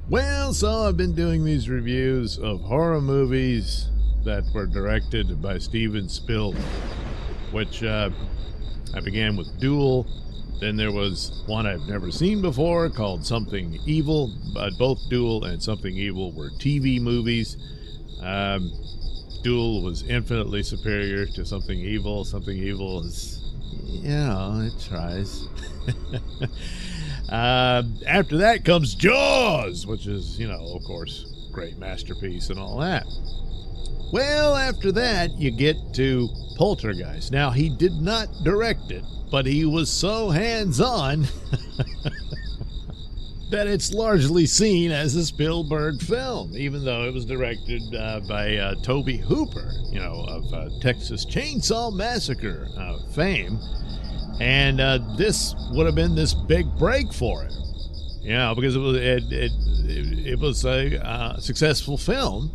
Well, so I've been doing these reviews of horror movies that were directed by Steven Spielberg, which I began with Duel. Then there was one I've never seen before called Something Evil. Both Duel and Something Evil were TV movies. Duel was infinitely superior to Something Evil. Something Evil is, it tries. After that comes Jaws, which is, of course, great masterpiece and all that. Well, after that, you get to Poltergeist. Now, he did not direct it, but he was so hands-on that it's largely seen as a Spielberg film, even though it was directed by Tobe Hooper, of Texas Chainsaw Massacre fame. And this would have been this big break for him, because it was a successful film,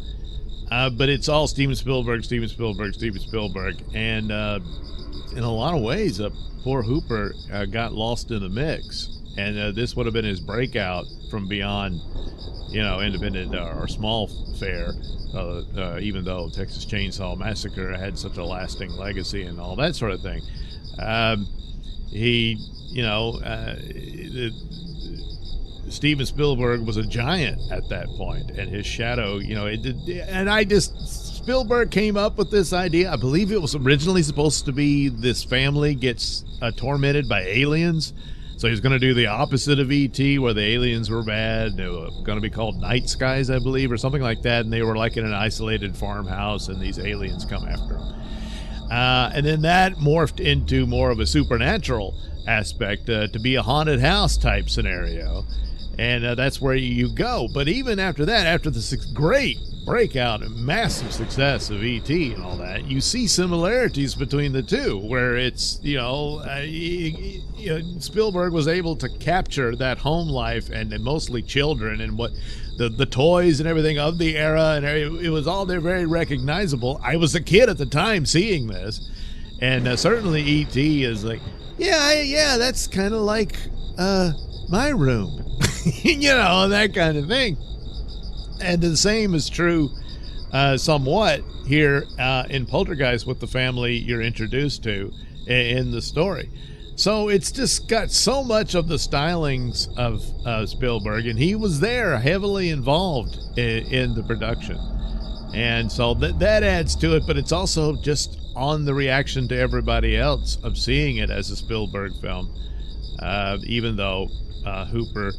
but it's all Steven Spielberg, and in a lot of ways, poor Hooper got lost in the mix, and this would have been his breakout from beyond, independent or small fare, even though Texas Chainsaw Massacre had such a lasting legacy and all that sort of thing. Steven Spielberg was a giant at that point, and his shadow, Spielberg came up with this idea. I believe it was originally supposed to be this family gets tormented by aliens. So he was going to do the opposite of E.T., where the aliens were bad. They were going to be called Night Skies, I believe, or something like that. And they were like in an isolated farmhouse, and these aliens come after them. And then that morphed into more of a supernatural aspect, to be a haunted house type scenario. And that's where you go. But even after that, after the great breakout and massive success of E.T. and all that, you see similarities between the two, where it's, Spielberg was able to capture that home life and mostly children and what the toys and everything of the era, and it was all there, very recognizable. I was a kid at the time seeing this, and certainly E.T. is like, that's kind of like my room, that kind of thing. And the same is true somewhat here in Poltergeist with the family you're introduced to in the story. So it's just got so much of the stylings of Spielberg, and he was there heavily involved in the production. And so that adds to it, but it's also just on the reaction to everybody else of seeing it as a Spielberg film, even though Hooper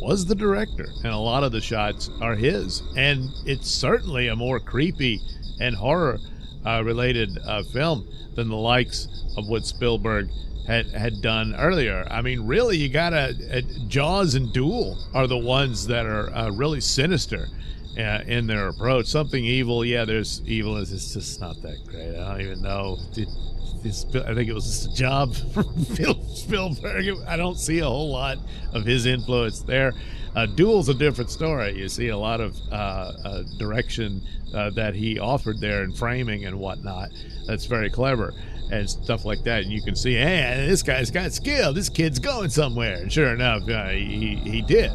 was the director, and a lot of the shots are his. And it's certainly a more creepy and horror related film than the likes of what Spielberg had done earlier. I mean, really, you gotta Jaws and Duel are the ones that are really sinister in their approach. Something Evil, there's evil. It's just not that great. I don't even know. I think it was just a job for Spielberg. I don't see a whole lot of his influence there. Duel's a different story. You see a lot of direction that he offered there, and framing and whatnot. That's very clever and stuff like that. And you can see, hey, this guy's got skill. This kid's going somewhere. And sure enough, he did.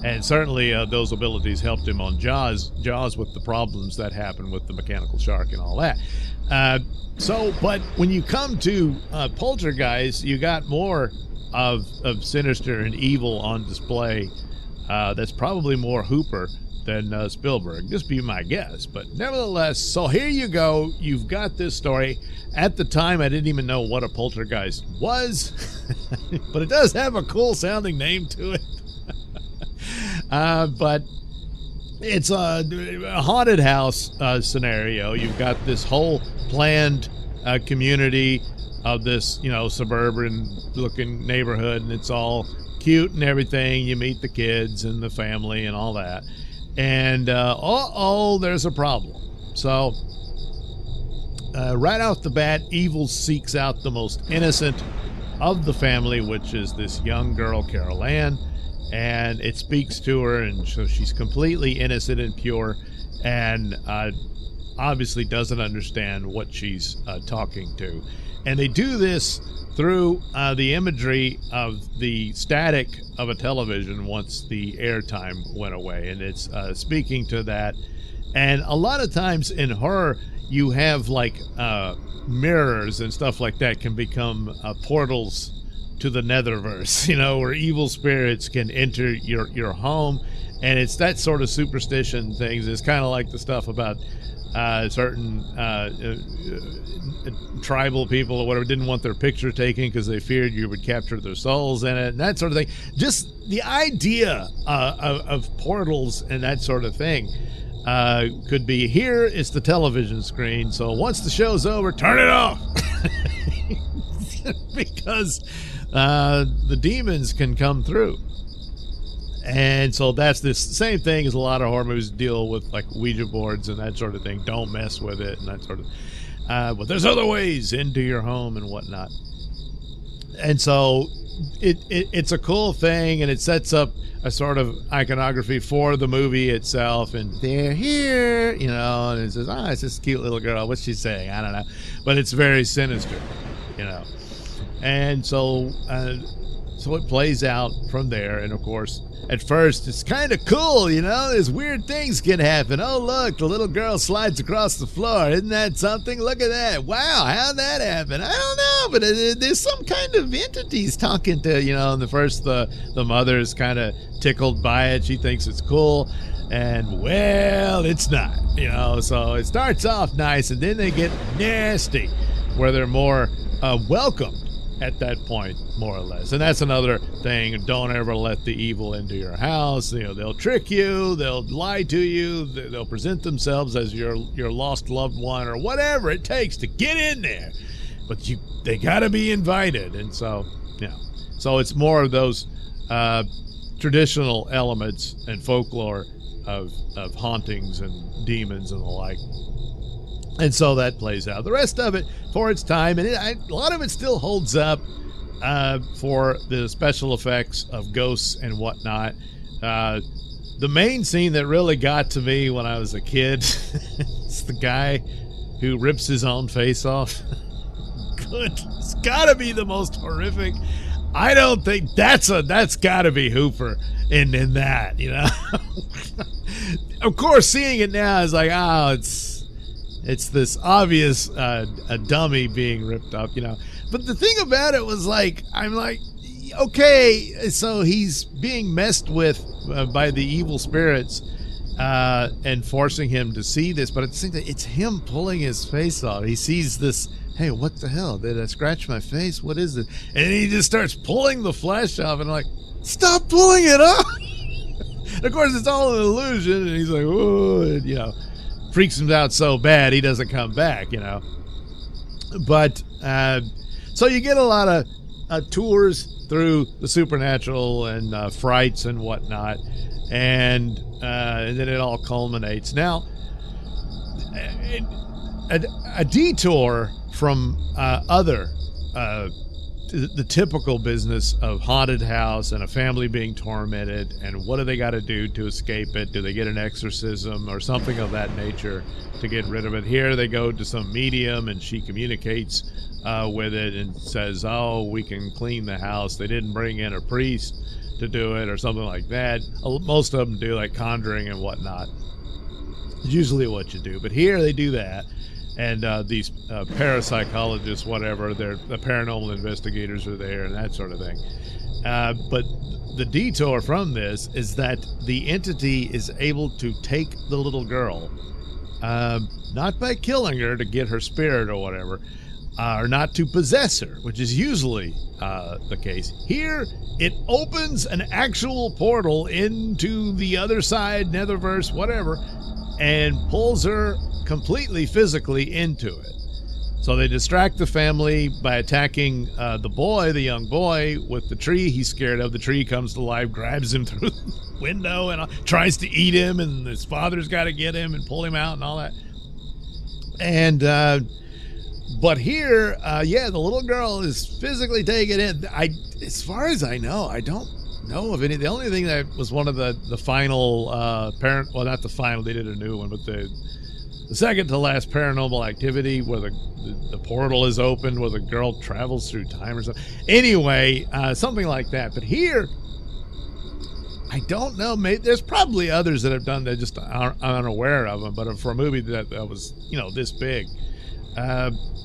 And certainly those abilities helped him on Jaws with the problems that happened with the mechanical shark and all that. But when you come to Poltergeist, you got more of sinister and evil on display. That's probably more Hooper than Spielberg. Just be my guess. But nevertheless, so here you go. You've got this story. At the time, I didn't even know what a poltergeist was, but it does have a cool sounding name to it. But it's a haunted house scenario. You've got this whole planned community of this, suburban looking neighborhood, and it's all cute and everything. You meet the kids and the family and all that. And there's a problem. So right off the bat, evil seeks out the most innocent of the family, which is this young girl, Carol Ann. And it speaks to her, and so she's completely innocent and pure. And obviously doesn't understand what she's talking to. And they do this through the imagery of the static of a television once the airtime went away. And it's speaking to that. And a lot of times in horror, you have like mirrors and stuff like that can become portals to the netherverse, you know, where evil spirits can enter your home. And it's that sort of superstition things. It's kind of like the stuff about certain tribal people or whatever didn't want their picture taken because they feared you would capture their souls in it and that sort of thing. Just the idea of portals and that sort of thing could be, here is the television screen, so once the show's over, turn it off. Because the demons can come through. And so that's this same thing as a lot of horror movies deal with, like Ouija boards and that sort of thing. Don't mess with it and that sort of but there's other ways into your home and whatnot. And so it's a cool thing, and it sets up a sort of iconography for the movie itself. And they're here, you know, and it says, it's this cute little girl. What's she saying? I don't know. But it's very sinister, you know. And so it plays out from there. And of course, at first, it's kind of cool, you know, there's weird things can happen. Oh, look, the little girl slides across the floor. Isn't that something? Look at that. Wow, how'd that happen? I don't know, but there's some kind of entities talking to, you know, and the first, the mother's kind of tickled by it. She thinks it's cool. And, well, it's not, you know, so it starts off nice, and then they get nasty, where they're more welcomed at that point, more or less. And that's another thing. Don't ever let the evil into your house. You know, they'll trick you, they'll lie to you, they'll present themselves as your lost loved one or whatever it takes to get in there. But they gotta be invited. And so, you know, so it's more of those traditional elements and folklore of hauntings and demons and the like. And so that plays out. The rest of it, for its time, and a lot of it still holds up for the special effects of ghosts and whatnot. The main scene that really got to me when I was a kid is the guy who rips his own face off. Good. It's got to be the most horrific. I don't think that's got to be Hooper in that, you know. Of course, seeing it now is like, it's this obvious a dummy being ripped up, you know. But the thing about it was, like, I'm like, okay, so he's being messed with by the evil spirits and forcing him to see this. But at the same time, it's him pulling his face off. He sees this, hey, what the hell? Did I scratch my face? What is it? And he just starts pulling the flesh off, and I'm like, stop pulling it off. And of course, it's all an illusion, and he's like, oh, and, you know, freaks him out so bad he doesn't come back, you know. But so you get a lot of tours through the supernatural and frights and whatnot, and then it all culminates. Now, a detour from the typical business of haunted house and a family being tormented, and what do they got to do to escape it? Do they get an exorcism or something of that nature to get rid of it? Here they go to some medium, and she communicates with it and says, oh, we can clean the house. They didn't bring in a priest to do it or something like that. Most of them do, like conjuring and whatnot. It's usually what you do. But here they do that. And these parapsychologists, whatever, the paranormal investigators are there and that sort of thing. But the detour from this is that the entity is able to take the little girl, not by killing her to get her spirit or whatever, or not to possess her, which is usually the case. Here, it opens an actual portal into the other side, netherverse, whatever, and pulls her completely physically into it. So they distract the family by attacking the young boy, with the tree he's scared of. The tree comes to life, grabs him through the window, and tries to eat him, and his father's got to get him and pull him out and all that. And but here, the little girl is physically taken in. As far as I know, I don't know of any. The only thing that was one of the final parent, well, not the final, they did a new one, but the second to last Paranormal Activity, where the portal is opened, where the girl travels through time or something. Anyway, something like that. But here, I don't know. Maybe there's probably others that have done that, just aren't unaware of them. But for a movie that was, this big,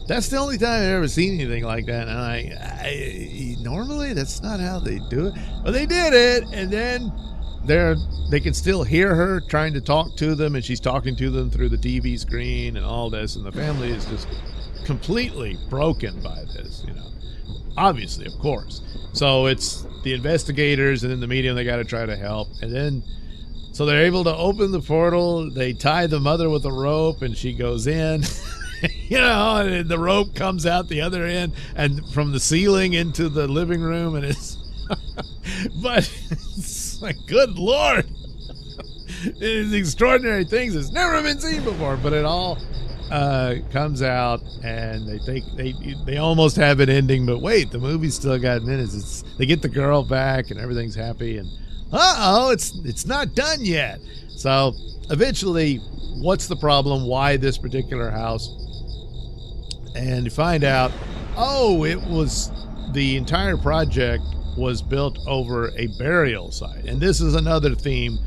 that's the only time I've ever seen anything like that. And I normally that's not how they do it, but they did it. And then they can still hear her trying to talk to them, and she's talking to them through the TV screen and all this. And the family is just completely broken by this, obviously, of course. So it's the investigators and then the medium, they got to try to help. And then, so they're able to open the portal. They tie the mother with a rope and she goes in, and the rope comes out the other end and from the ceiling into the living room. And it's, but it's like, good Lord, it's extraordinary things that's never been seen before, but it all comes out, and they think they almost have an ending, but wait, the movie's still got minutes. They get the girl back and everything's happy, and it's not done yet. So eventually, what's the problem? Why this particular house? And you find out, it was the entire project was built over a burial site, and this is another theme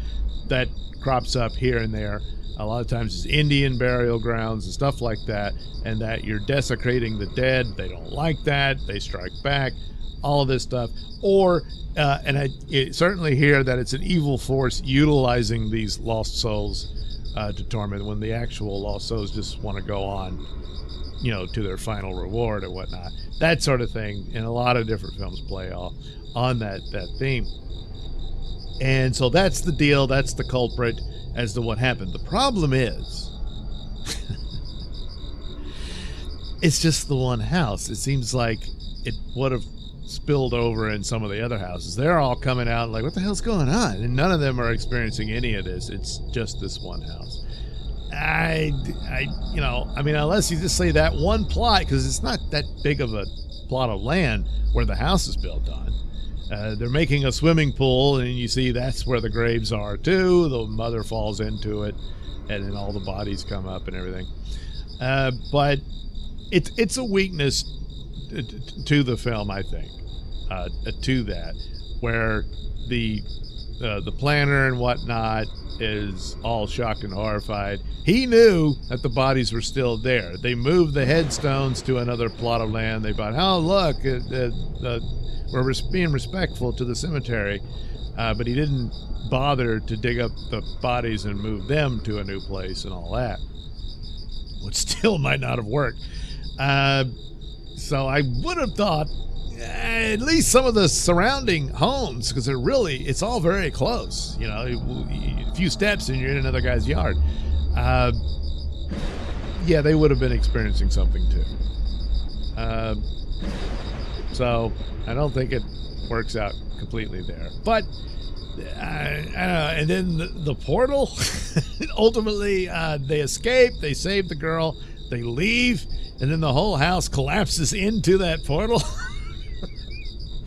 that crops up here and there. A lot of times it's Indian burial grounds and stuff like that, and that you're desecrating the dead. They don't like that. They strike back, all of this stuff. Or, and I certainly hear that it's an evil force utilizing these lost souls to torment, when the actual lost souls just want to go on, to their final reward or whatnot. That sort of thing. And a lot of different films play off on that theme. And so that's the deal. That's the culprit as to what happened. The problem is, it's just the one house. It seems like it would have spilled over in some of the other houses. They're all coming out like, what the hell's going on? And none of them are experiencing any of this. It's just this one house. Unless you just say that one plot, because it's not that big of a plot of land where the house is built on. They're making a swimming pool, and you see that's where the graves are too. The mother falls into it, and then all the bodies come up and everything. But it's a weakness to the film, I think, to that, where the planner and whatnot is all shocked and horrified. He knew that the bodies were still there. They moved the headstones to another plot of land. They thought, look, we're being respectful to the cemetery, but he didn't bother to dig up the bodies and move them to a new place and all that, which still might not have worked. So I would have thought at least some of the surrounding homes, because it's all very close. A few steps and you're in another guy's yard. They would have been experiencing something too. So I don't think it works out completely there. But I don't know. And then the portal, ultimately they escape, they save the girl, they leave, and then the whole house collapses into that portal.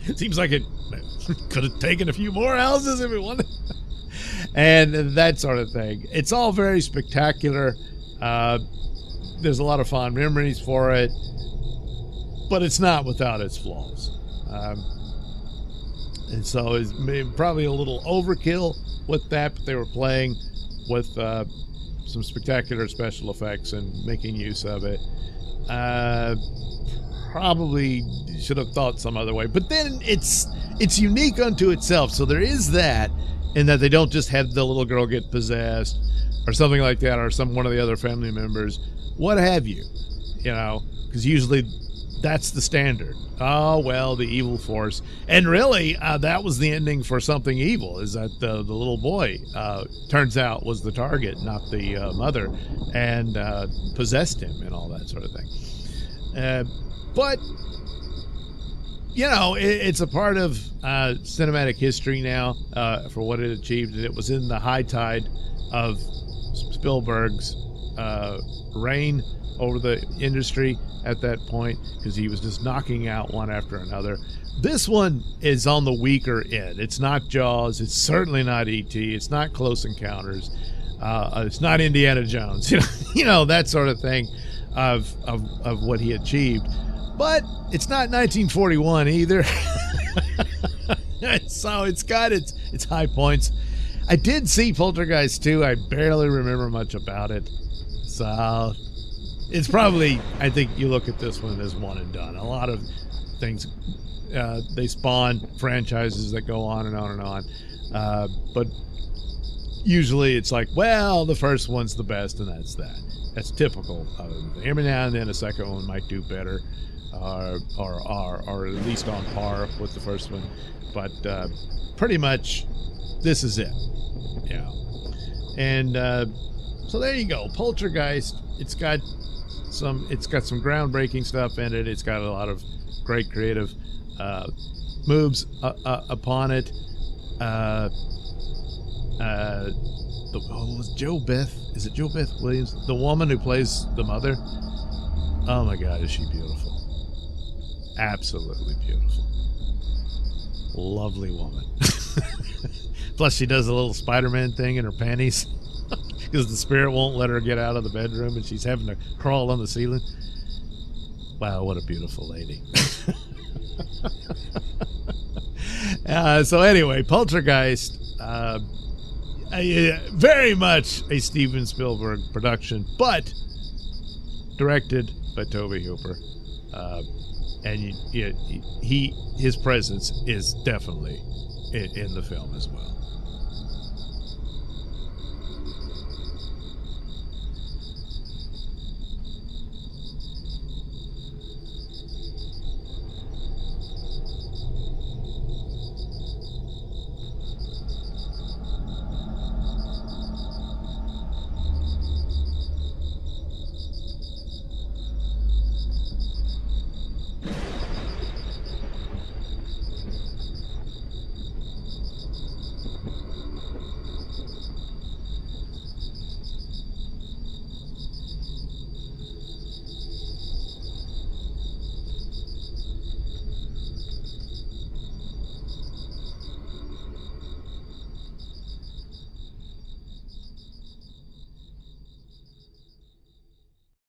It seems like it could have taken a few more houses if it wanted. And that sort of thing. It's all very spectacular. There's a lot of fond memories for it, but it's not without its flaws. And so it's probably a little overkill with that, but they were playing with some spectacular special effects and making use of it. Probably should have thought some other way, but then it's unique unto itself. So there is that, in that they don't just have the little girl get possessed or something like that, or one of the other family members, what have you, because usually that's the standard. Oh, well, the evil force. And really, that was the ending for Something Evil, is that the little boy, turns out, was the target, not the mother, and possessed him and all that sort of thing. But, it's a part of cinematic history now for what it achieved. And it was in the high tide of Spielberg's reign over the industry at that point, because he was just knocking out one after another. This one is on the weaker end. It's not Jaws. It's certainly not E.T. It's not Close Encounters. It's not Indiana Jones, you know that sort of thing of what he achieved. But it's not 1941 either. So it's got its high points. I did see Poltergeist 2. I barely remember much about it. So it's probably, I think you look at this one as one and done. A lot of things, they spawn franchises that go on and on and on. But usually it's like, well, the first one's the best, and that's that. That's typical. Every now and then a second one might do better, or at least on par with the first one. But pretty much, this is it. Yeah. And so there you go. Poltergeist. It's got some groundbreaking stuff in it. It's got a lot of great creative moves upon it. Was Joe Beth? Is it Joe Beth Williams? The woman who plays the mother? Oh my God, is she beautiful? Absolutely beautiful. Lovely woman. Plus, she does a little Spider-Man thing in her panties because the spirit won't let her get out of the bedroom, and she's having to crawl on the ceiling. Wow, what a beautiful lady. So anyway, Poltergeist, very much a Steven Spielberg production, but directed by Tobe Hooper, and his presence is definitely in the film as well.